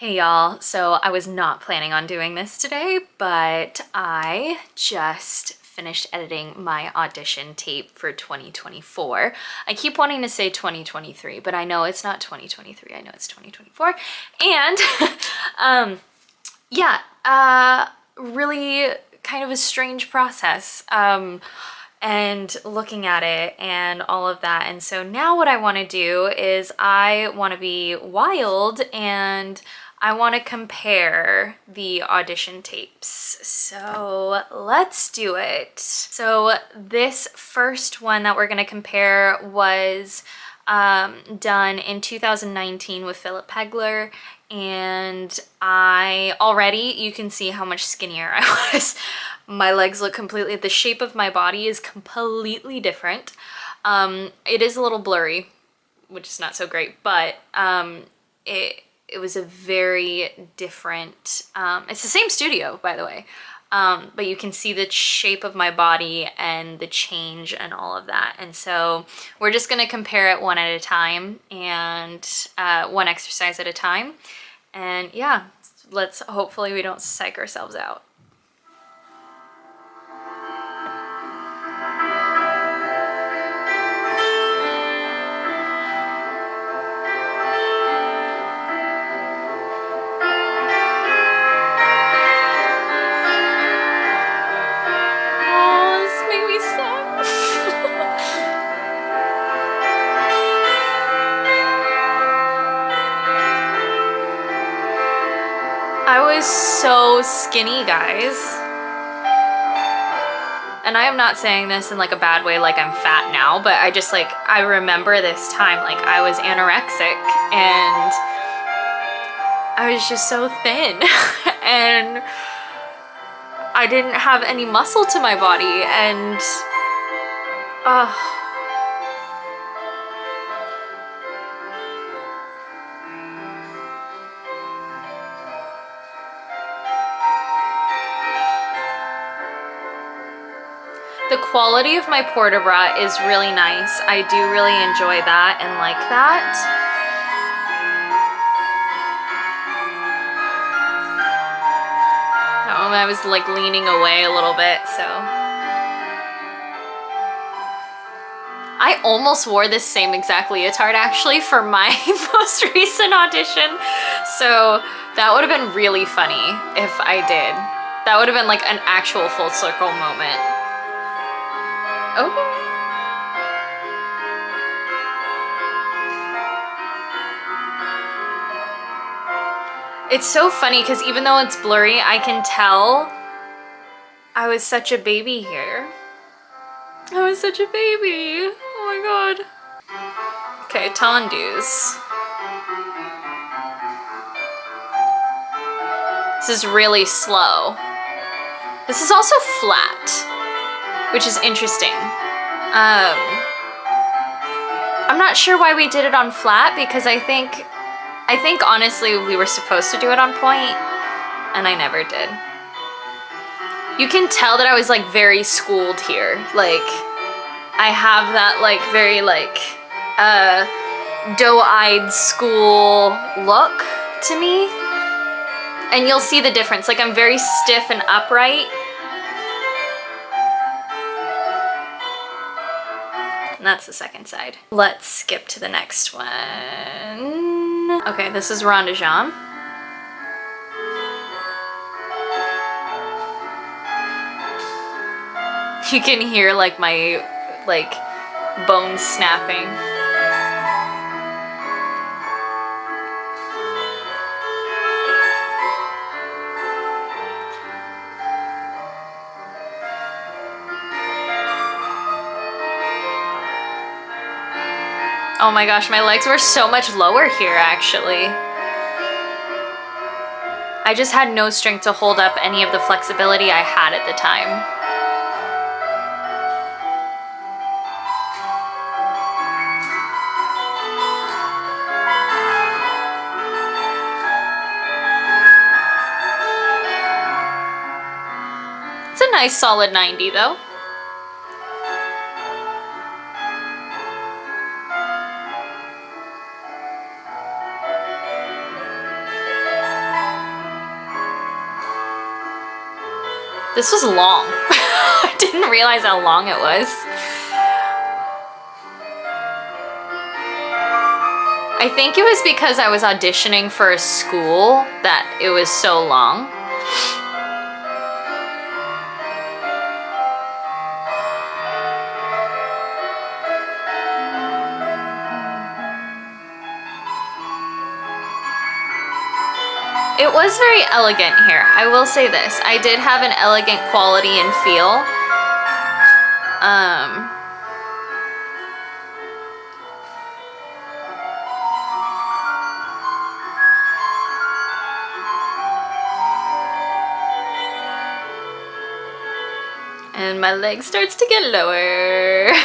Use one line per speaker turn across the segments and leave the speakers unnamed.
Hey y'all, so I was not planning on doing this today, but I just finished editing my audition tape for 2024. I keep wanting to say 2023, but I know it's not 2023, I know it's 2024. And really kind of a strange process. And looking at it and all of that. And so now what I want to do is I want to be wild and I want to compare the audition tapes. So let's do it. So this first one that we're going to compare was done in 2019 with Philip Pegler, and you can see how much skinnier I was. My legs look the shape of my body is completely different. It is a little blurry, which is not so great, but it was a very different, it's the same studio, by the way, but you can see the shape of my body and the change and all of that. And so we're just gonna compare it one at a time and one exercise at a time. And yeah, hopefully we don't psych ourselves out. I was so skinny, guys. And I am not saying this in like a bad way, like I'm fat now, but I remember this time, like I was anorexic and I was just so thin and I didn't have any muscle to my body, and the quality of my porta-bra is really nice. I do really enjoy that and like that. That one I was like leaning away a little bit, so. I almost wore this same exact leotard actually for my most recent audition. So that would have been really funny if I did. That would have been like an actual full circle moment. Okay. It's so funny because even though it's blurry, I can tell I was such a baby here. I was such a baby. Oh my god. Okay, tendus. This is really slow. This is also flat, which is interesting. I'm not sure why we did it on flat, because I think honestly we were supposed to do it on point, and I never did. You can tell that I was like very schooled here. Like I have that like very like doe-eyed school look to me. And you'll see the difference. Like I'm very stiff and upright. And that's the second side. Let's skip to the next one. Okay, this is Rond de Jambe. You can hear like my bones snapping. Oh my gosh, my legs were so much lower here actually. I just had no strength to hold up any of the flexibility I had at the time. It's a nice solid 90 though. This was long. I didn't realize how long it was. I think it was because I was auditioning for a school that it was so long. It was very elegant here. I will say this. I did have an elegant quality and feel. And my leg starts to get lower. Let's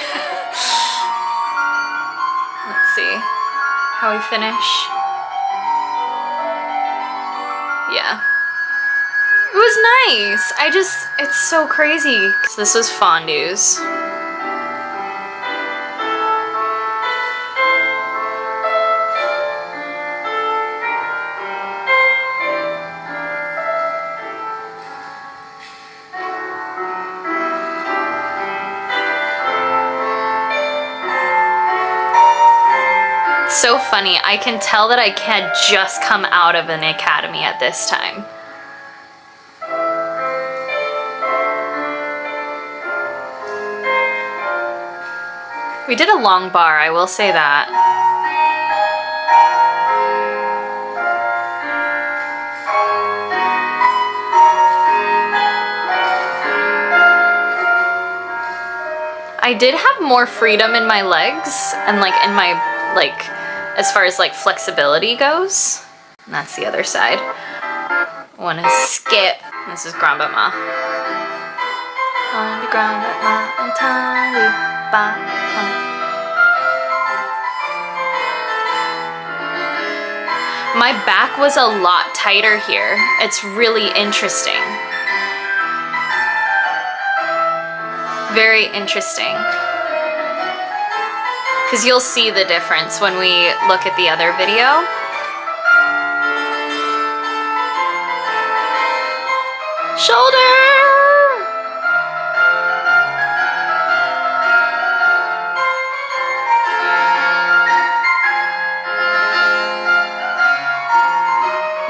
see how we finish. Yeah. It was nice. It's so crazy. So this was fondues. So funny. I can tell that I had just come out of an academy at this time. We did a long bar, I will say that. I did have more freedom in my legs and like in my, like, as far as like flexibility goes. And that's the other side. Wanna skip. This is Grand Batma. On the Grand Batma and Tali Batma. My back was a lot tighter here. It's really interesting. Very interesting. Because you'll see the difference when we look at the other video. Shoulder!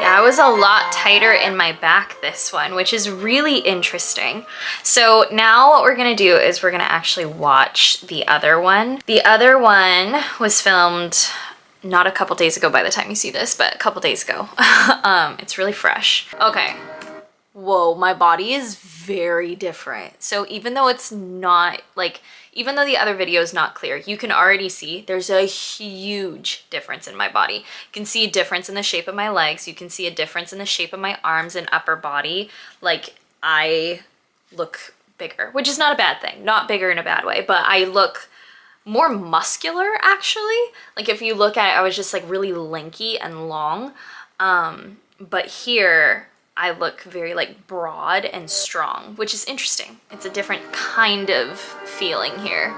I was a lot tighter in my back this one, which is really interesting. So now what we're gonna do is we're gonna actually watch the other one. The other one was filmed not a couple days ago by the time you see this, but a couple days ago. It's really fresh. Okay. Whoa, my body is very different. So even though it's not like, even though the other video is not clear, you can already see there's a huge difference in my body. You can see a difference in the shape of my legs. You can see a difference in the shape of my arms and upper body. Like, I look bigger, which is not a bad thing. Not bigger in a bad way, but I look more muscular actually. Like if you look at it, I was just like really lanky and long. But here, I look very like broad and strong, which is interesting. It's a different kind of feeling here.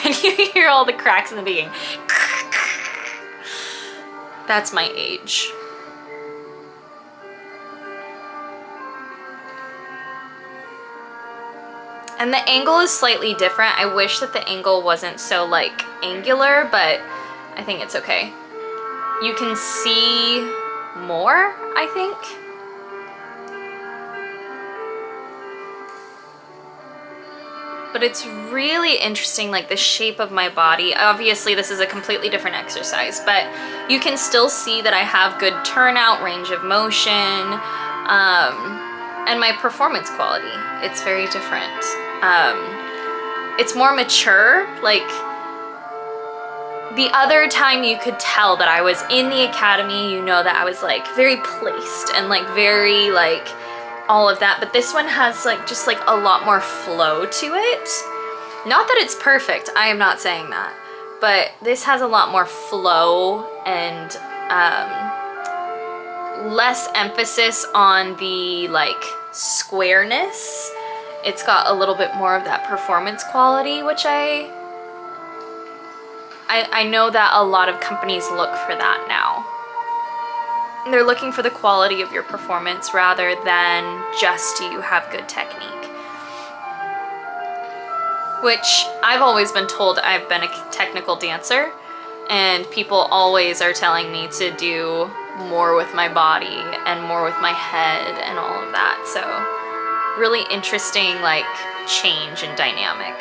And you hear all the cracks in the beginning. That's my age. And the angle is slightly different. I wish that the angle wasn't so like angular, but I think it's okay. You can see more, I think. But it's really interesting, like the shape of my body. Obviously, this is a completely different exercise, but you can still see that I have good turnout, range of motion, and my performance quality. It's very different. It's more mature, like, the other time you could tell that I was in the academy, you know that I was like very placed and like very like all of that, but this one has like just like a lot more flow to it. Not that it's perfect, I am not saying that, but this has a lot more flow and less emphasis on the like squareness. It's got a little bit more of that performance quality, which I know that a lot of companies look for that now. They're looking for the quality of your performance rather than just do you have good technique. Which I've always been told I've been a technical dancer, and people always are telling me to do more with my body and more with my head and all of that. So really interesting like change and dynamic.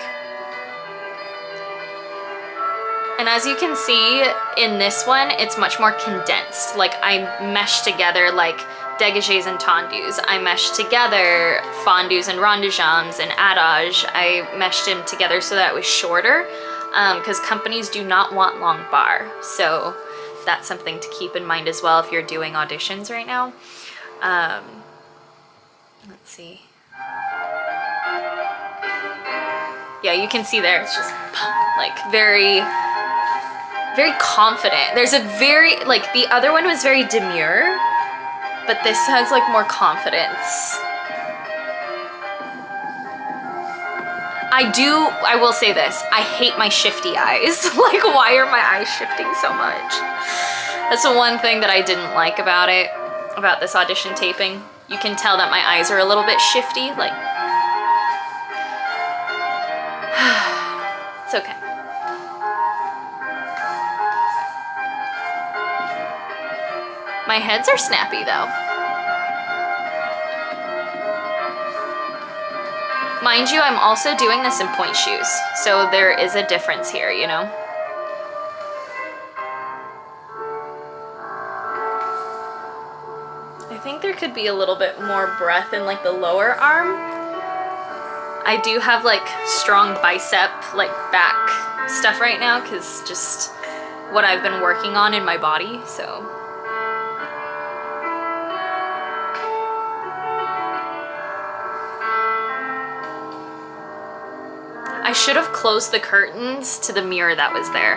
And as you can see in this one, it's much more condensed. Like I meshed together like dégagés and tendus. I meshed together fondus and rondejambes and adage. I meshed them together so that it was shorter because companies do not want long bar. So that's something to keep in mind as well if you're doing auditions right now. Let's see. Yeah, you can see there, it's just like very confident. There's a very, like the other one was very demure, but this has like more confidence. I will say this, I hate my shifty eyes. Like why are my eyes shifting so much? That's the one thing that I didn't like about it, about this audition taping. You can tell that my eyes are a little bit shifty, like, it's okay. My heads are snappy though. Mind you, I'm also doing this in point shoes, so there is a difference here, you know? I think there could be a little bit more breath in like the lower arm. I do have like strong bicep, like back stuff right now, because just what I've been working on in my body, so. I should have closed the curtains to the mirror that was there.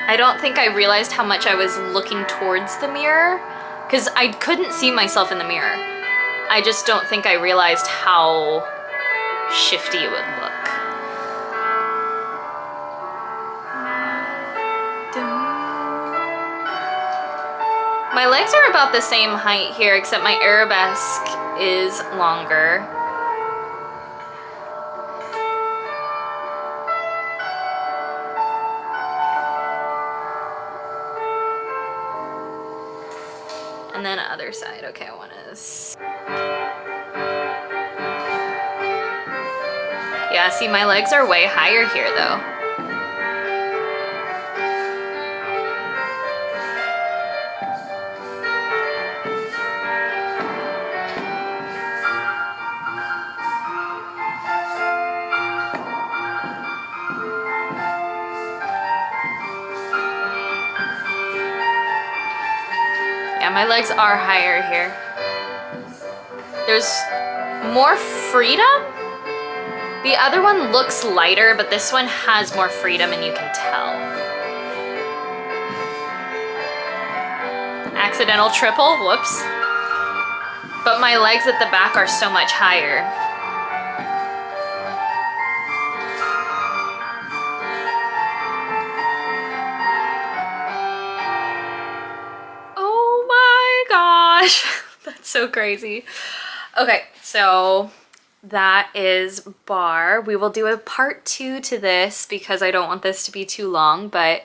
I don't think I realized how much I was looking towards the mirror because I couldn't see myself in the mirror. I just don't think I realized how shifty it would look. My legs are about the same height here, except my arabesque is longer. And then other side. Okay, one is... Yeah, see, my legs are way higher here though. Yeah, my legs are higher here. There's more freedom. The other one looks lighter, but this one has more freedom and you can tell. Accidental triple, whoops. But my legs at the back are so much higher. Oh my gosh, that's so crazy. Okay, so that is bar. We will do a part 2 to this because I don't want this to be too long, but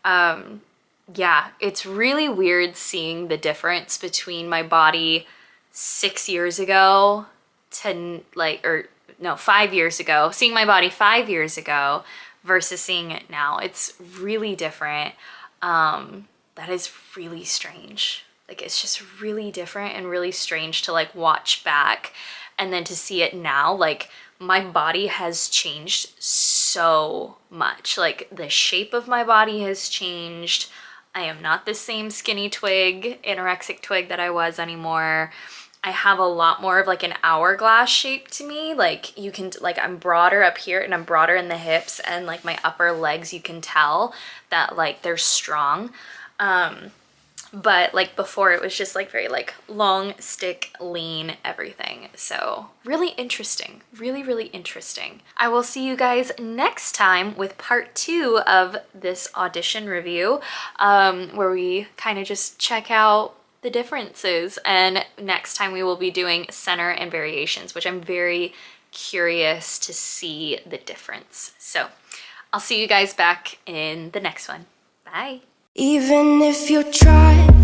yeah, it's really weird seeing the difference between my body 6 years ago to like, or no, 5 years ago, seeing my body 5 years ago versus seeing it now. It's really different. That is really strange. Like, it's just really different and really strange to like watch back and then to see it now. Like, my body has changed so much. Like, the shape of my body has changed. I am not the same skinny twig, anorexic twig that I was anymore. I have a lot more of like an hourglass shape to me. Like, you can, like, I'm broader up here and I'm broader in the hips, and like my upper legs, you can tell that like they're strong. but like before it was just like very like long stick, lean, everything. So really interesting, really, really interesting. I will see you guys next time with part 2 of this audition review, where we kind of just check out the differences. And next time we will be doing center and variations, which I'm very curious to see the difference. So I'll see you guys back in the next one. Bye.
Even if you try